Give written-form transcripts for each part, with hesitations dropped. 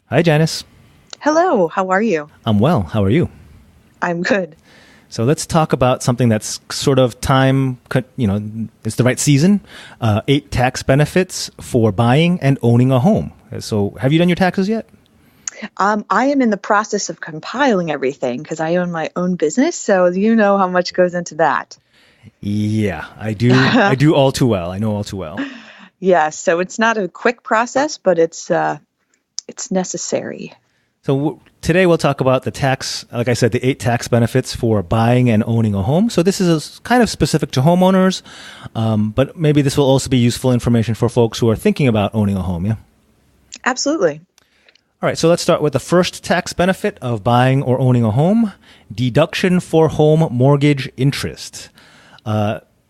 Hi, Janice. Hello, how are you? I'm well. How are you? I'm good. So let's talk about something that's sort of it's the right season. 8 tax benefits for buying and owning a home. So have you done your taxes yet? I am in the process of compiling everything because I own my own business, so you know how much goes into that. Yeah, I do. I do all too well. I know all too well. Yes, so it's not a quick process, but it's necessary. So today we'll talk about the tax, like I said, the 8 tax benefits for buying and owning a home. So this is kind of specific to homeowners, but maybe this will also be useful information for folks who are thinking about owning a home. Yeah. Absolutely. All right, so let's start with the first tax benefit of buying or owning a home, deduction for home mortgage interest.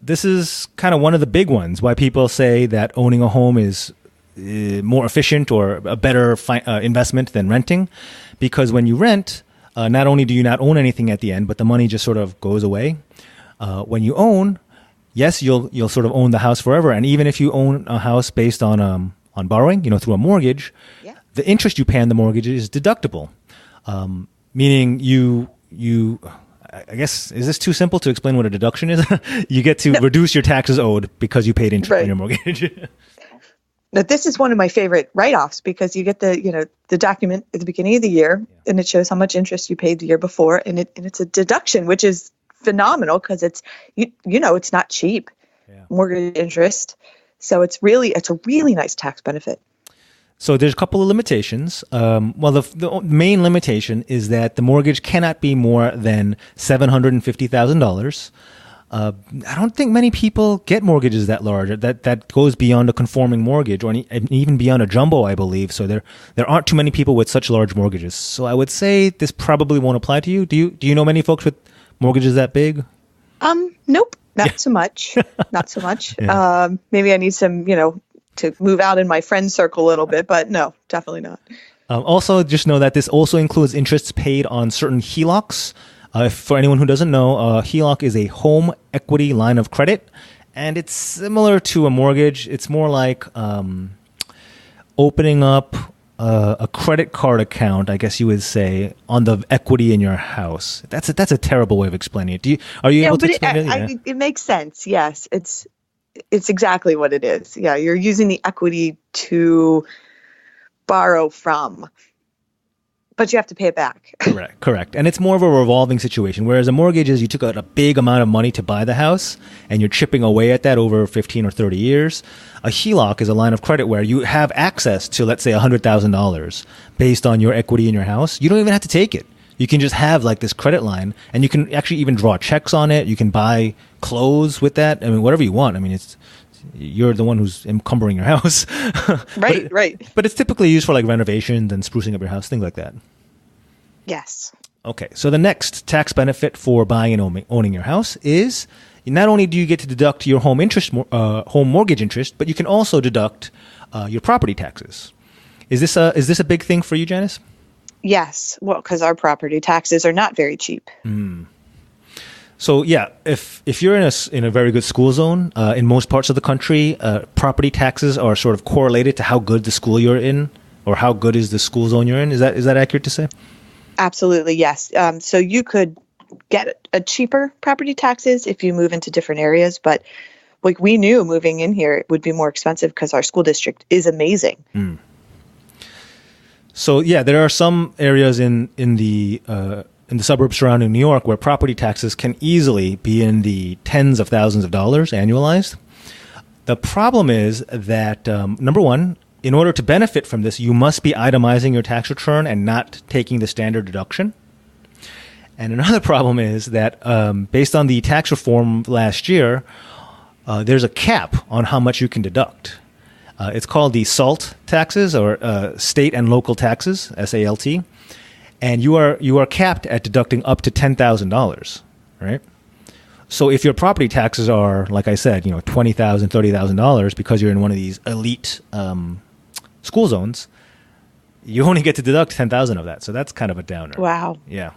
This is kind of one of the big ones, why people say that owning a home is more efficient or a better investment than renting. Because when you rent, not only do you not own anything at the end, but the money just sort of goes away. When you own, yes, you'll sort of own the house forever. And even if you own a house based on borrowing, through a mortgage, Yeah. the interest you pay on the mortgage is deductible, meaning I guess, is this too simple to explain what a deduction is? You get to reduce your taxes owed because you paid interest on your mortgage. Now, this is one of my favorite write-offs because you get the document at the beginning of the year, and it shows how much interest you paid the year before, and it's a deduction, which is phenomenal because it's it's not cheap, mortgage interest. So it's a really nice tax benefit. So there's a couple of limitations. The main limitation is that the mortgage cannot be more than $750,000. I don't think many people get mortgages that large. That goes beyond a conforming mortgage, or even beyond a jumbo, I believe. So there aren't too many people with such large mortgages. So I would say this probably won't apply to you. Do you know many folks with mortgages that big? Nope, not so much. Not so much. Yeah. Maybe I need some, to move out in my friend circle a little bit, but no, definitely not. Also, just know that this also includes interests paid on certain HELOCs. For anyone who doesn't know, HELOC is a home equity line of credit, and it's similar to a mortgage. It's more like opening up a credit card account, I guess you would say, on the equity in your house. That's a terrible way of explaining it. Are you able to explain it? Yeah. It makes sense. Yes, it's exactly what it is. Yeah, you're using the equity to borrow from, but you have to pay it back. Correct. And it's more of a revolving situation, whereas a mortgage is you took out a big amount of money to buy the house and you're chipping away at that over 15 or 30 years. A HELOC is a line of credit where you have access to, let's say, $100,000 based on your equity in your house. You don't even have to take it. You can just have like this credit line, and you can actually even draw checks on it. You can buy clothes with that. I mean, whatever you want. I mean, you're the one who's encumbering your house. Right, right. But it's typically used for like renovations and sprucing up your house, things like that. Yes. Okay, so the next tax benefit for buying and owning your house is not only do you get to deduct your home mortgage interest, but you can also deduct your property taxes. Is this a big thing for you, Janice? Yes. Well, because our property taxes are not very cheap. So yeah, if you're in a very good school zone, in most parts of the country, property taxes are sort of correlated to how good the school you're in, or how good is the school zone you're in. Is that accurate to say? Absolutely, yes. So you could get a cheaper property taxes if you move into different areas, but like we knew moving in here, it would be more expensive because our school district is amazing. So yeah, there are some areas in the suburbs surrounding New York where property taxes can easily be in the tens of thousands of dollars annualized. The problem is that number one, in order to benefit from this, you must be itemizing your tax return and not taking the standard deduction. And another problem is that based on the tax reform last year, there's a cap on how much you can deduct. It's called the SALT taxes, or state and local taxes, SALT, and you are capped at deducting up to $10,000, right? So if your property taxes are, like I said, $20,000, $30,000 because you're in one of these elite school zones, you only get to deduct 10,000 of that. So that's kind of a downer. Wow. Yeah,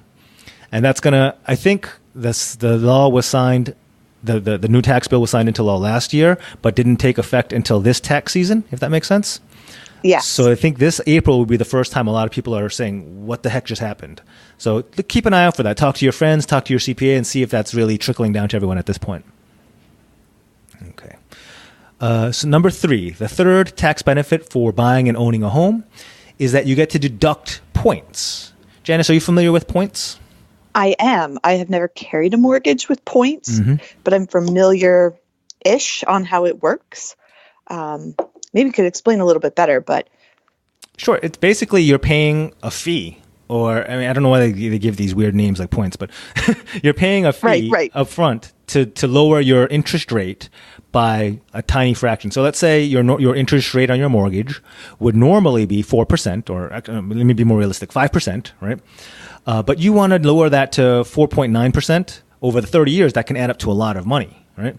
and that's I think the law was signed. The new tax bill was signed into law last year, but didn't take effect until this tax season, if that makes sense. Yes. So I think this April will be the first time a lot of people are saying, what the heck just happened? So keep an eye out for that. Talk to your friends, talk to your CPA, and see if that's really trickling down to everyone at this point. Okay. So number 3, the third tax benefit for buying and owning a home is that you get to deduct points. Janice, are you familiar with points? I am. I have never carried a mortgage with points, but I'm familiar-ish on how it works. Maybe you could explain a little bit better, but... Sure. It's basically you're paying a fee, or, I mean, I don't know why they give these weird names like points, but you're paying a fee up front to lower your interest rate by a tiny fraction. So let's say your interest rate on your mortgage would normally be 4%, or let me be more realistic, 5%, right? But you want to lower that to 4.9% over the 30 years. That can add up to a lot of money, right?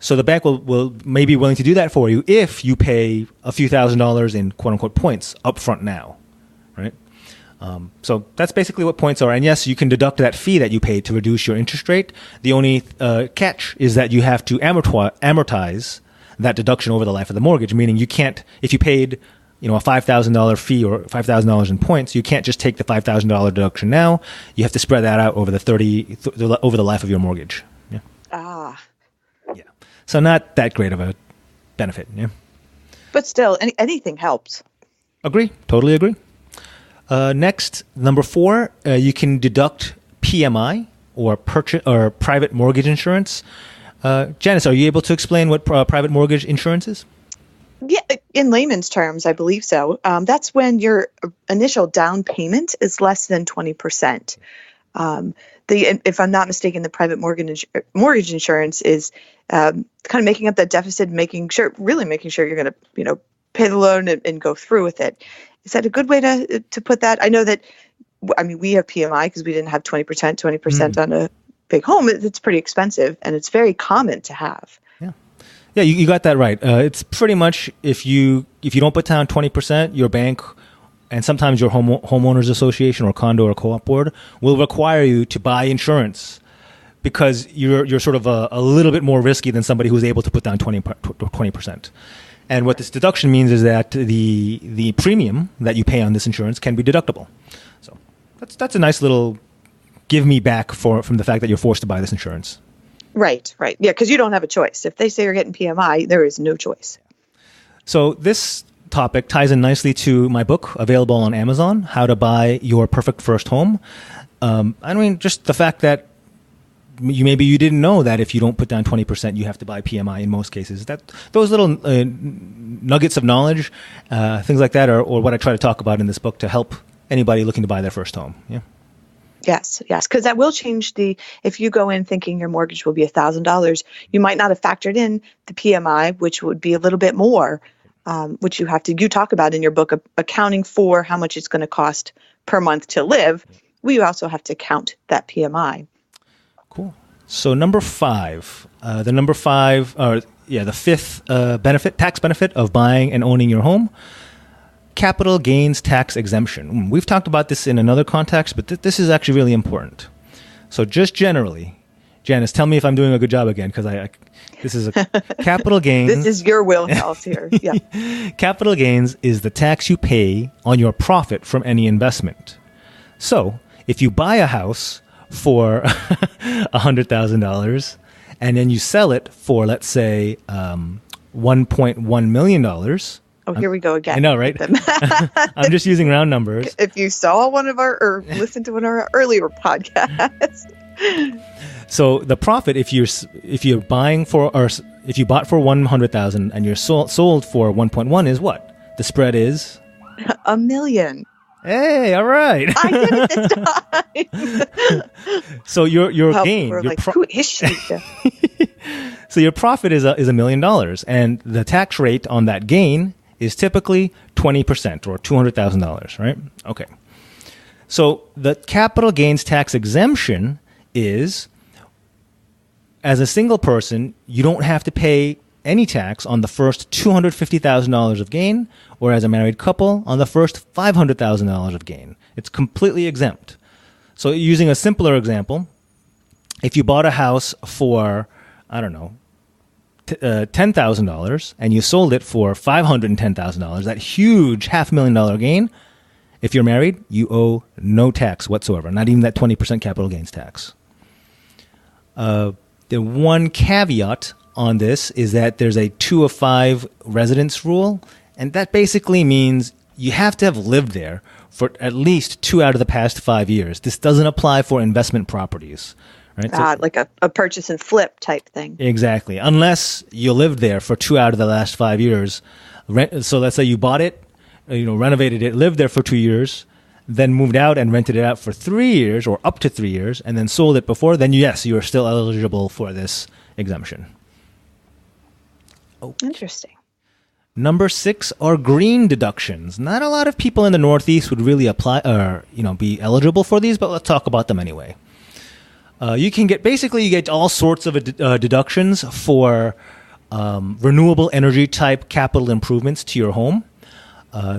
So the bank will may be willing to do that for you if you pay a few $1,000s in quote unquote points up front now, right? So that's basically what points are. And yes, you can deduct that fee that you paid to reduce your interest rate. The only catch is that you have to amortize that deduction over the life of the mortgage, meaning you can't, if you paid a $5,000 fee or $5,000 in points, you can't just take the $5,000 deduction now. You have to spread that out over over the life of your mortgage. Yeah. Yeah. So not that great of a benefit. Yeah. But still, anything helps. Agree. Totally agree. Next, number 4, you can deduct PMI or private mortgage insurance. Janice, are you able to explain what private mortgage insurance is? Yeah, in layman's terms, I believe so. That's when your initial down payment is less than 20%. If I'm not mistaken, the private mortgage insurance is kind of making up that deficit, making sure you're going to, pay the loan and go through with it. Is that a good way to put that? I know that, we have PMI because we didn't have 20% on a big home. It's pretty expensive, and it's very common to have. Yeah, you got that right. It's pretty much if you don't put down 20%, your bank and sometimes your homeowners association or condo or co-op board will require you to buy insurance because you're sort of a little bit more risky than somebody who's able to put down 20%. And what this deduction means is that the premium that you pay on this insurance can be deductible. So that's a nice little give me back from the fact that you're forced to buy this insurance. Right. Yeah, because you don't have a choice. If they say you're getting PMI, there is no choice. So this topic ties in nicely to my book, available on Amazon, How to Buy Your Perfect First Home. Just the fact that maybe you didn't know that if you don't put down 20%, you have to buy PMI in most cases. That those little nuggets of knowledge, things like that, or what I try to talk about in this book to help anybody looking to buy their first home. Yeah. Yes, because that will change if you go in thinking your mortgage will be $1,000, you might not have factored in the PMI, which would be a little bit more, which you talk about in your book, accounting for how much it's going to cost per month to live. We also have to count that PMI. Cool. So number 5, the fifth tax benefit of buying and owning your home. Capital gains tax exemption. We've talked about this in another context, but this is actually really important. So just generally, Janice, tell me if I'm doing a good job again, because this is a capital gains. This is your wheelhouse here. Yeah. Capital gains is the tax you pay on your profit from any investment. So if you buy a house for $100,000 and then you sell it for, let's say, $1.1 million. Oh, here we go again. I know, right? I'm just using round numbers. If you saw or listened to one of our earlier podcasts. So the profit, if you bought for $100,000 and you're sold for 1.1 is what? The spread is $1 million. Hey, all right. I did it this time. So your gain, who is she? So your profit is $1 million, and the tax rate on that gain is typically 20% or $200,000, right? Okay. So the capital gains tax exemption is, as a single person, you don't have to pay any tax on the first $250,000 of gain, or as a married couple, on the first $500,000 of gain. It's completely exempt. So using a simpler example, if you bought a house for, I don't know, $10,000 and you sold it for $510,000, that huge $500,000 gain, if you're married, you owe no tax whatsoever, not even that 20% capital gains tax. The one caveat on this is that there's a 2 of 5 residence rule, and that basically means you have to have lived there for at least 2 out of the past 5 years. This doesn't apply for investment properties. Right? Like a purchase and flip type thing. Exactly. Unless you lived there for 2 out of the last 5 years. So let's say you bought it, renovated it, lived there for 2 years, then moved out and rented it out for 3 years or up to 3 years, and then sold it before, then yes, you are still eligible for this exemption. Okay. Interesting. Number 6 are green deductions. Not a lot of people in the Northeast would really apply or be eligible for these, but let's talk about them anyway. You get all sorts of deductions for renewable energy type capital improvements to your home.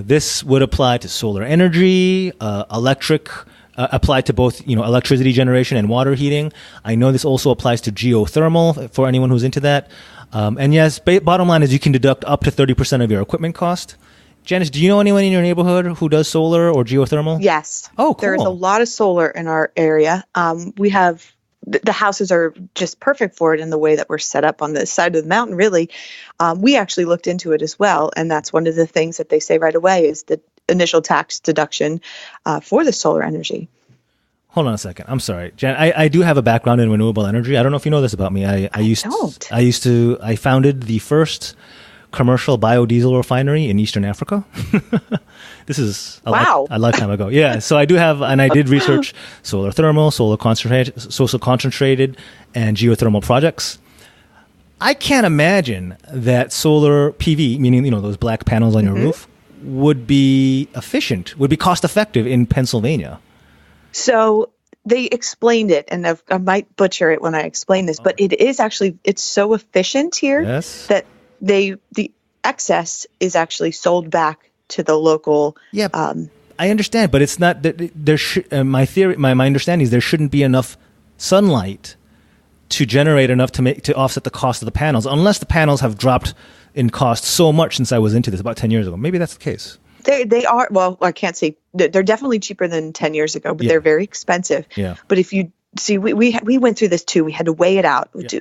This would apply to solar energy, electric, apply to both electricity generation and water heating. I know this also applies to geothermal for anyone who's into that. And yes, bottom line is you can deduct up to 30% of your equipment cost. Janice, do you know anyone in your neighborhood who does solar or geothermal? Yes. Oh, cool. There's a lot of solar in our area. We have the houses are just perfect for it in the way that we're set up on the side of the mountain, really. We actually looked into it as well. And that's one of the things that they say right away is the initial tax deduction for the solar energy. Hold on a second. I'm sorry, Jan. I do have a background in renewable energy. I don't know if you know this about me. I founded the first commercial biodiesel refinery in Eastern Africa. This is a lifetime ago. Yeah. So I do have, and I did research solar thermal, solar concentrated, and geothermal projects. I can't imagine that solar PV, meaning those black panels on your roof, would be cost effective in Pennsylvania. So they explained it, and I might butcher it when I explain this, but it is actually, it's so efficient here that the excess is actually sold back to the local. Yeah, I understand, but it's not that my understanding is there shouldn't be enough sunlight to generate enough to offset the cost of the panels, unless the panels have dropped in cost so much since I was into this about 10 years ago. Maybe that's the case. They are, well, I can't say, they're definitely cheaper than 10 years ago, but they're very expensive. Yeah. But if you see, we went through this too. We had to weigh it out. Yeah.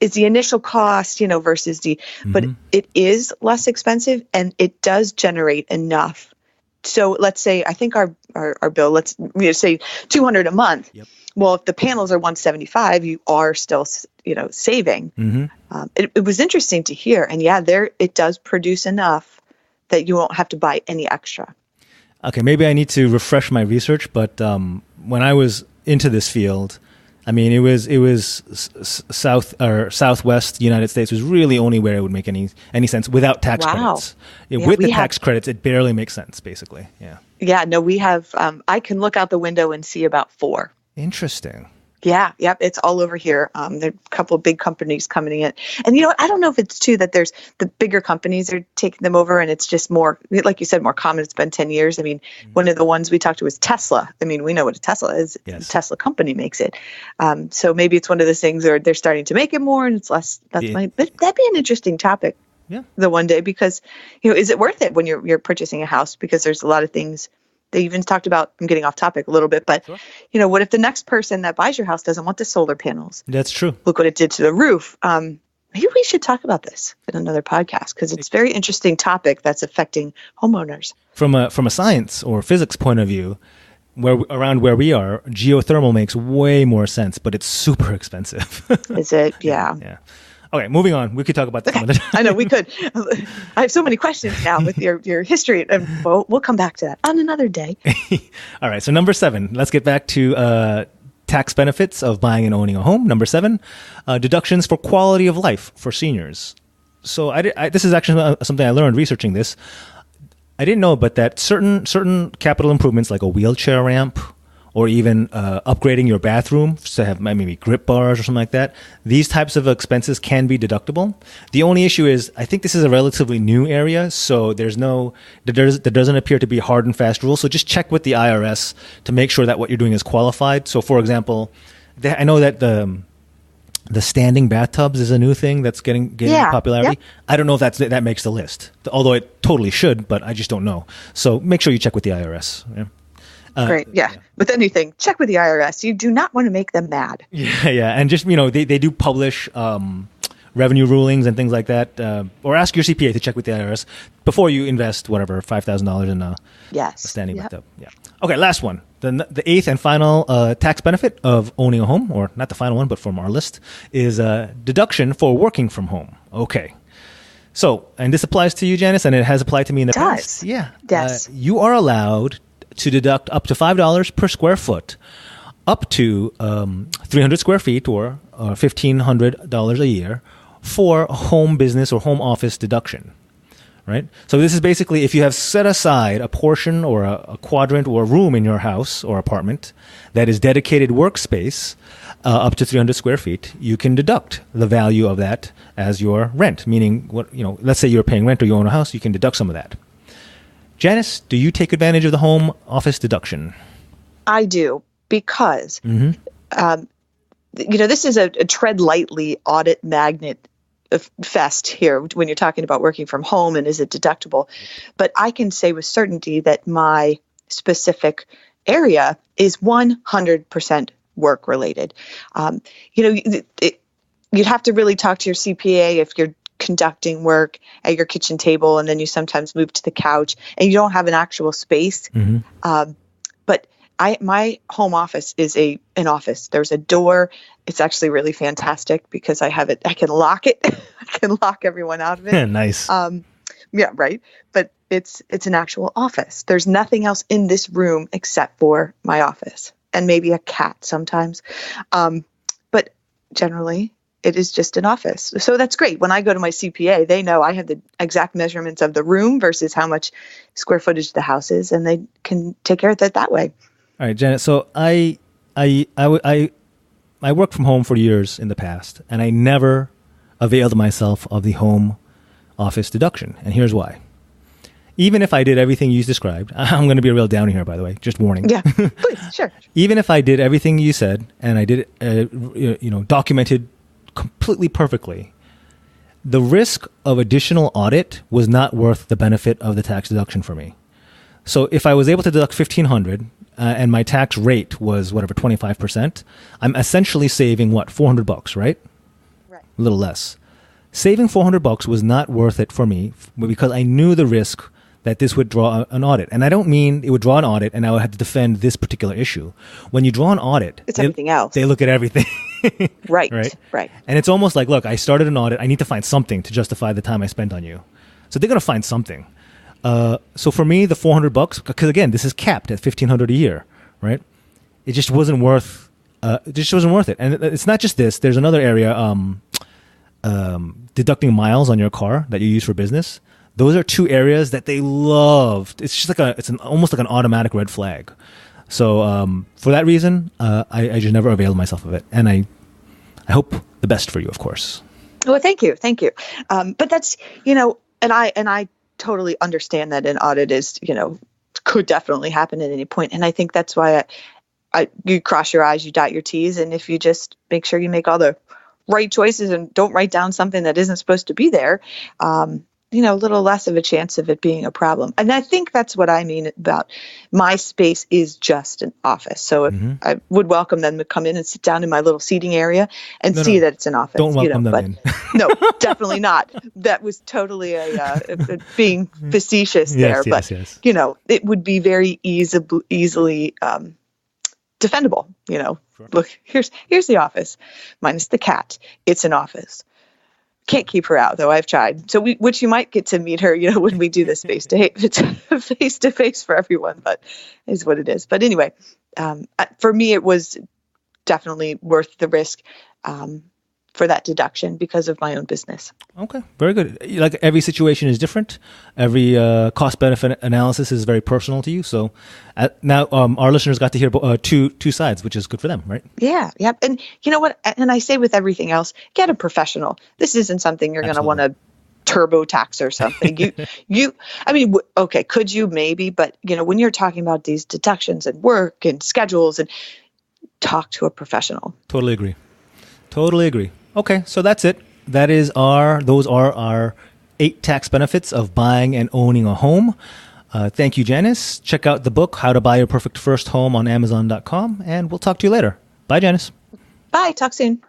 Is the initial cost, versus but it is less expensive and it does generate enough. So let's say, I think our bill, let's say $200 a month. Yep. Well, if the panels are $175, you are still, saving. Mm-hmm. It was interesting to hear. And it does produce enough that you won't have to buy any extra. Okay, maybe I need to refresh my research, but when I was into this field, it was south or southwest United States was really only where it would make any sense without tax credits. With the tax credits, it barely makes sense, basically. Yeah. Yeah. No, we have. I can look out the window and see about 4. Interesting. Yeah, yep, it's all over here. There are a couple of big companies coming in. And I don't know if it's too that there's the bigger companies are taking them over and it's just more, like you said, more common. It's been 10 years. One of the ones we talked to was Tesla. We know what a Tesla is. Yes. The Tesla company makes it. So maybe it's one of those things where they're starting to make it more and it's less. But that'd be an interesting topic. Yeah. The one day, because, is it worth it when you're purchasing a house? Because there's a lot of things. They even talked about, I'm getting off topic a little bit, but, what if the next person that buys your house doesn't want the solar panels? That's true. Look what it did to the roof. Maybe we should talk about this in another podcast because it's a very interesting topic that's affecting homeowners. From a science or physics point of view, around where we are, geothermal makes way more sense, but it's super expensive. Is it? Yeah. Yeah. Okay, moving on. We could talk about that another time. I know we could. I have so many questions now with your history, and we'll come back to that on another day. All right. So number 7. Let's get back to tax benefits of buying and owning a home. Number 7, deductions for quality of life for seniors. So this is actually something I learned researching this. I didn't know, but that certain capital improvements like a wheelchair ramp, or even upgrading your bathroom to have maybe grip bars or something like that. These types of expenses can be deductible. The only issue is, I think this is a relatively new area, so there doesn't appear to be hard and fast rules. So just check with the IRS to make sure that what you're doing is qualified. So, for example, I know that The standing bathtubs is a new thing that's getting popularity. Yeah. I don't know if that makes the list, although it totally should, but I just don't know. So make sure you check with the IRS. Yeah. Great. Yeah. With anything, check with the IRS. You do not want to make them mad. Yeah. And just, they do publish revenue rulings and things like that. Or ask your CPA to check with the IRS before you invest, whatever, $5,000 in a standing bathtub. Yeah. Okay, last one. The eighth and final tax benefit of owning a home, or not the final one, but from our list, is deduction for working from home. Okay. So, and this applies to you, Janice, and it has applied to me in the past. Yeah. Yes. You are allowed to deduct up to $5 per square foot, up to 300 square feet, or $1,500 a year, for home business or home office deduction. Right? So this is basically if you have set aside a portion or a quadrant or a room in your house or apartment that is dedicated workspace up to 300 square feet, you can deduct the value of that as your rent. Meaning, let's say you're paying rent or you own a house, you can deduct some of that. Janice, do you take advantage of the home office deduction? I do, because this is a tread lightly audit magnet fest here when you're talking about working from home and is it deductible. But I can say with certainty that my specific area is 100% work related. You'd have to really talk to your CPA if you're conducting work at your kitchen table and then you sometimes move to the couch and you don't have an actual space. But my home office is an office. There's a door. It's actually really fantastic because I have it. I can lock it. I can lock everyone out of it. Nice. Yeah, right. But it's an actual office. There's nothing else in this room except for my office and maybe a cat sometimes. But generally, it is just an office. So that's great. When I go to my CPA, they know I have the exact measurements of the room versus how much square footage the house is, and they can take care of it that way. All right, Janet. So I worked from home for years in the past, and I never availed myself of the home office deduction. And here's why. Even if I did everything you described, I'm going to be a real downer here, by the way, just warning. Yeah, please, sure. Even if I did everything you said, and I did it, documented completely perfectly, the risk of additional audit was not worth the benefit of the tax deduction for me. So if I was able to deduct $1,500 and my tax rate was whatever 25%, I'm essentially saving $400, right? Right. A little less. Saving $400 was not worth it for me because I knew the risk that this would draw an audit. And I don't mean it would draw an audit and I would have to defend this particular issue. When you draw an audit, it's everything else. They look at everything. Right. And it's almost like, look, I started an audit. I need to find something to justify the time I spent on you. So they're going to find something. So for me, the $400, because again, this is capped at $1,500 a year, right? It just wasn't worth. It. And it's not just this. There's another area, deducting miles on your car that you use for business. Those are two areas that they loved. It's just like almost like an automatic red flag. So for that reason, I just never availed myself of it, and I hope the best for you, of course. Well, thank you. But that's and I totally understand that an audit is could definitely happen at any point, and I think that's why you cross your I's, you dot your T's, and if you just make sure you make all the right choices and don't write down something that isn't supposed to be there. A little less of a chance of it being a problem. And I think that's what I mean about my space is just an office. So if I would welcome them to come in and sit down in my little seating area and see that it's an office. Don't welcome them in. No, definitely not. That was totally being facetious there. But, it would be very easily defendable. Sure. Look, here's the office minus the cat. It's an office. Can't keep her out, though. I've tried. So which you might get to meet her, when we do this face to face for everyone, but is what it is. But anyway, for me, it was definitely worth the risk for that deduction because of my own business. Okay, very good. Like every situation is different. Every cost-benefit analysis is very personal to you. So now our listeners got to hear two sides, which is good for them, right? Yeah. And you know what? And I say with everything else, get a professional. This isn't something you're going to want to TurboTax or something. Okay, could you maybe? But when you're talking about these deductions and work and schedules, and talk to a professional. Totally agree. Totally agree. Okay, so that's it. Those are our 8 tax benefits of buying and owning a home. Thank you, Janice. Check out the book, How to Buy Your Perfect First Home, on Amazon.com, and we'll talk to you later. Bye, Janice. Bye. Talk soon.